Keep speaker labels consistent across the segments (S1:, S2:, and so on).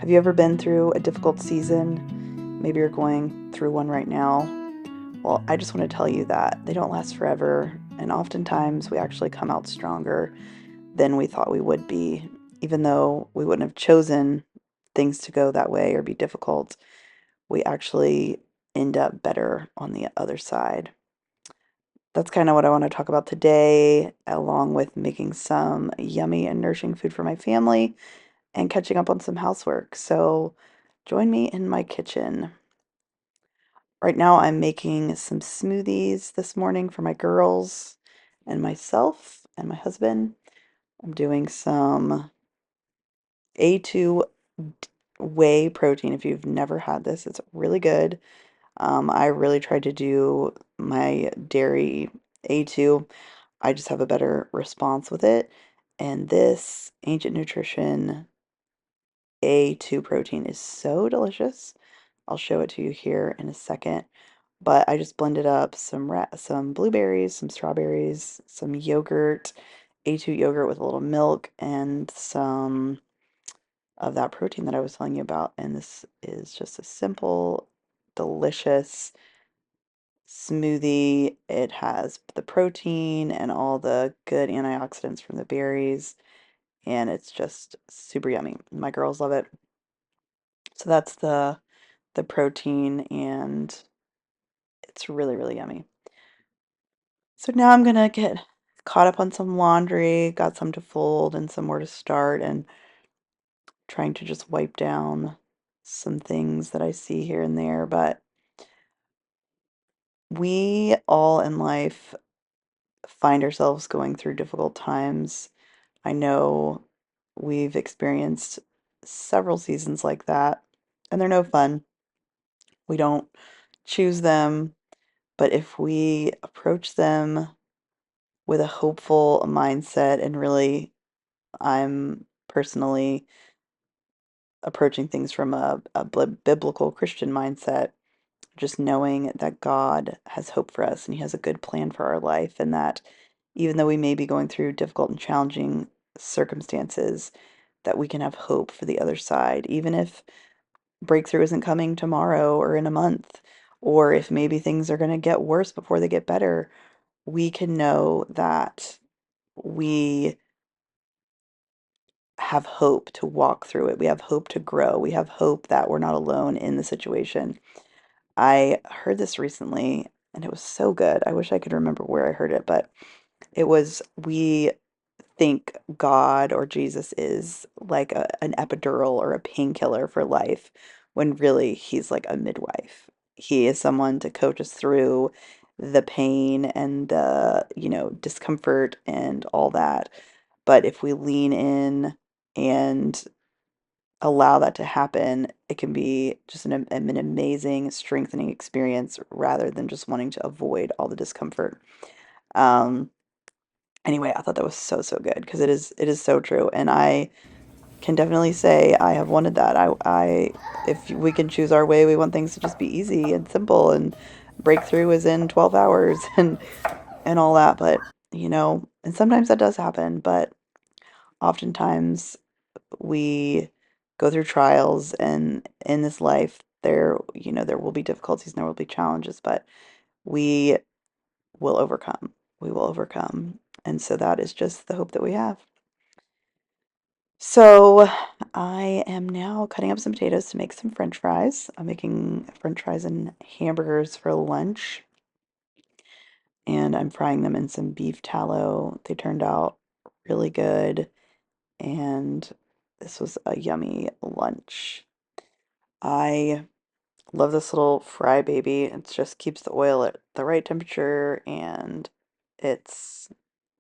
S1: Have you ever been through a difficult season? Maybe you're going through one right now. Well, I just want to tell you that they don't last forever, and oftentimes we actually come out stronger than we thought we would be, even though we wouldn't have chosen things to go that way or be difficult. We actually end up better on the other side. That's kind of what I want to talk about today, along with making some yummy and nourishing food for my family and catching up on some housework. So join me in my kitchen. Right now, I'm making some smoothies this morning for my girls and myself and my husband. I'm doing some A2 whey protein. If you've never had this, it's really good. I really tried to do my dairy A2. I just have a better response with it. And this Ancient Nutrition A2 protein is so delicious. I'll show it to you here in a second. But I just blended up some blueberries, some strawberries, some yogurt, A2 yogurt with a little milk, and some of that protein that I was telling you about. And this is just a simple, delicious smoothie. It has the protein and all the good antioxidants from the berries, and it's just super yummy. My girls love it. So that's the protein, and it's really, really yummy. So now I'm gonna get caught up on some laundry, got some to fold and some more to start, and trying to just wipe down some things that I see here and there. But we all in life find ourselves going through difficult times. I know we've experienced several seasons like that, and they're no fun. We don't choose them, but if we approach them with a hopeful mindset, and really, I'm personally approaching things from a biblical Christian mindset, just knowing that God has hope for us and He has a good plan for our life, and that even though we may be going through difficult and challenging circumstances, that we can have hope for the other side, even if breakthrough isn't coming tomorrow or in a month, or if maybe things are going to get worse before they get better. We can know that we have hope to walk through it. We have hope to grow. We have hope that we're not alone in the situation. I heard this recently and it was so good. I wish I could remember where I heard it, but it was we think God or Jesus is like an epidural or a painkiller for life, when really he's like a midwife. He is someone to coach us through the pain and the, discomfort and all that. But if we lean in and allow that to happen, it can be just an amazing, strengthening experience rather than just wanting to avoid all the discomfort. Um, anyway, I thought that was so, so good because it is so true. And I can definitely say I have wanted that. If we can choose our way, we want things to just be easy and simple, and breakthrough is in 12 hours and all that. But, and sometimes that does happen, but oftentimes we go through trials, and in this life there will be difficulties and there will be challenges, but we will overcome. We will overcome. And so that is just the hope that we have. So I am now cutting up some potatoes to make some French fries. I'm making French fries and hamburgers for lunch, and I'm frying them in some beef tallow. They turned out really good, and this was a yummy lunch. I love this little fry baby. It just keeps the oil at the right temperature, and it's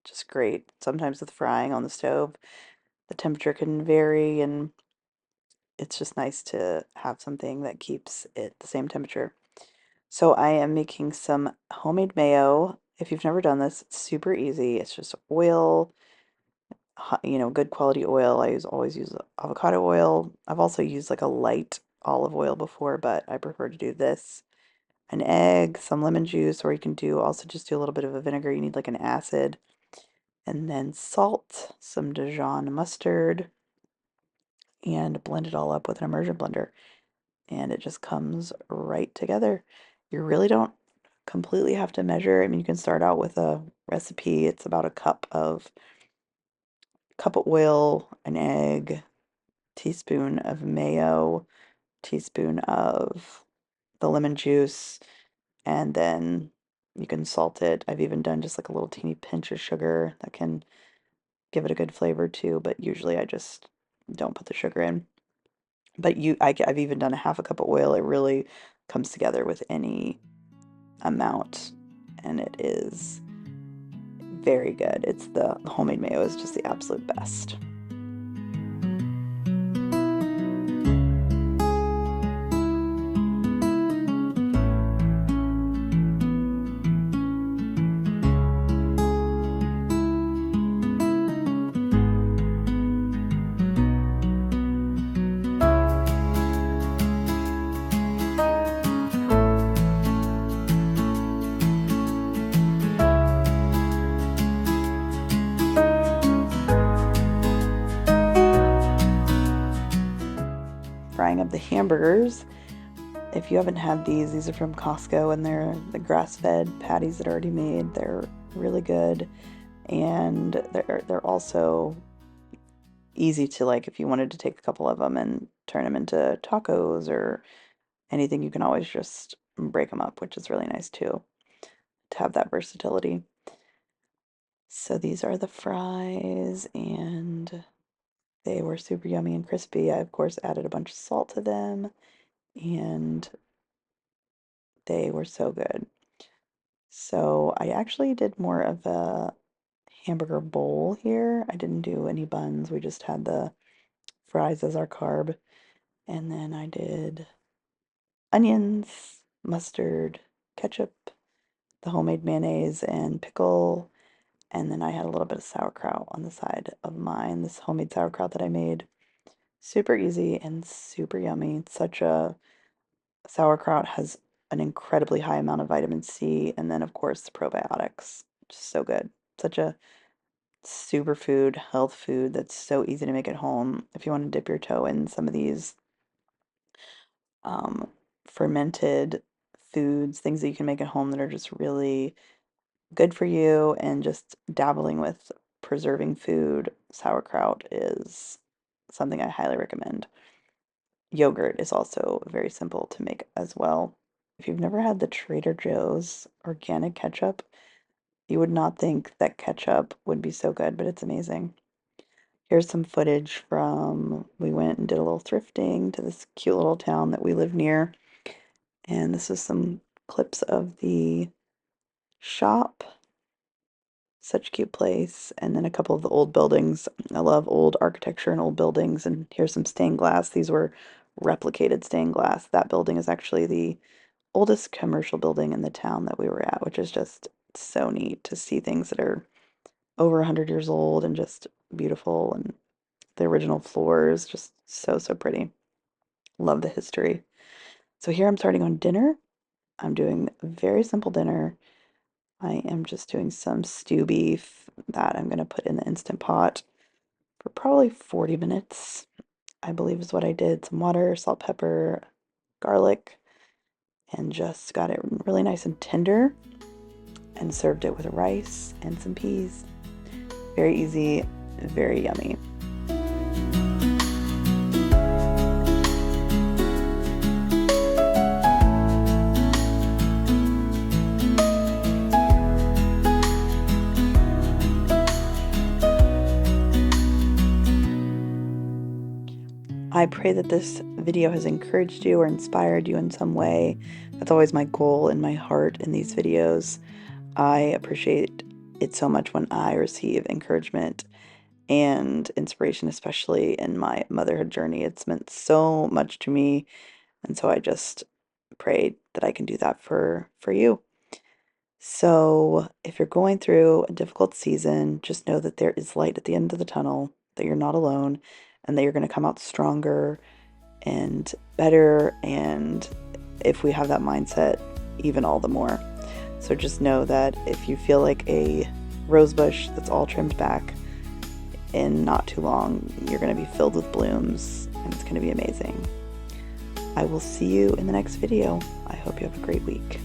S1: just great. Sometimes with frying on the stove, the temperature can vary, and it's just nice to have something that keeps it the same temperature. So I am making some homemade mayo. If you've never done this, it's super easy. It's just oil, good quality oil. Always use avocado oil. I've also used like a light olive oil before, but I prefer to do this. An egg, some lemon juice, or you can do a little bit of a vinegar. You need like an acid, and then salt, some Dijon mustard, and blend it all up with an immersion blender. And it just comes right together. You really don't completely have to measure. I mean, you can start out with a recipe. It's about a cup of oil, an egg, teaspoon of mayo, teaspoon of the lemon juice, and then you can salt it. I've even done just like a little teeny pinch of sugar that can give it a good flavor too, but usually I just don't put the sugar in. But I've even done a half a cup of oil. It really comes together with any amount, and it is very good. It's the homemade mayo is just the absolute best. Frying up the hamburgers. If you haven't had these are from Costco, and they're the grass-fed patties that are already made. They're really good, and they're also easy to, like, if you wanted to take a couple of them and turn them into tacos or anything, you can always just break them up, which is really nice too, to have that versatility. So these are the fries, and they were super yummy and crispy. I, of course, added a bunch of salt to them, and they were so good. So I actually did more of a hamburger bowl here. I didn't do any buns. We just had the fries as our carb. And then I did onions, mustard, ketchup, the homemade mayonnaise, and pickle. And then I had a little bit of sauerkraut on the side of mine, this homemade sauerkraut that I made. Super easy and super yummy. It's such a sauerkraut has an incredibly high amount of vitamin C, and then of course the probiotics. Just so good. Such a superfood, health food that's so easy to make at home. If you want to dip your toe in some of these um, fermented foods, things that you can make at home that are just really good for you, and just dabbling with preserving food, sauerkraut is something I highly recommend. Yogurt is also very simple to make as well. If you've never had the Trader Joe's organic ketchup, you would not think that ketchup would be so good, but it's amazing. Here's some footage from, we went and did a little thrifting to this cute little town that we live near. And this is some clips of the shop. Such a cute place. And then a couple of the old buildings. I love old architecture and old buildings. And here's some stained glass. These were replicated stained glass. That building is actually the oldest commercial building in the town that we were at, which is just so neat to see things that are over 100 years old and just beautiful. And the original floors, just so, so pretty. Love the history. So here I'm starting on dinner. I'm doing a very simple dinner. I am just doing some stew beef that I'm going to put in the Instant Pot for probably 40 minutes, I believe is what I did. Some water, salt, pepper, garlic, and just got it really nice and tender, and served it with rice and some peas. Very easy, very yummy. I pray that this video has encouraged you or inspired you in some way. That's always my goal in my heart in these videos. I appreciate it so much when I receive encouragement and inspiration, especially in my motherhood journey. It's meant so much to me, and so I just pray that I can do that for you. So, if you're going through a difficult season, just know that there is light at the end of the tunnel, that you're not alone, and that you're going to come out stronger and better. And if we have that mindset, even all the more. So just know that if you feel like a rose bush that's all trimmed back, in not too long, you're going to be filled with blooms, and it's going to be amazing. I will see you in the next video. I hope you have a great week.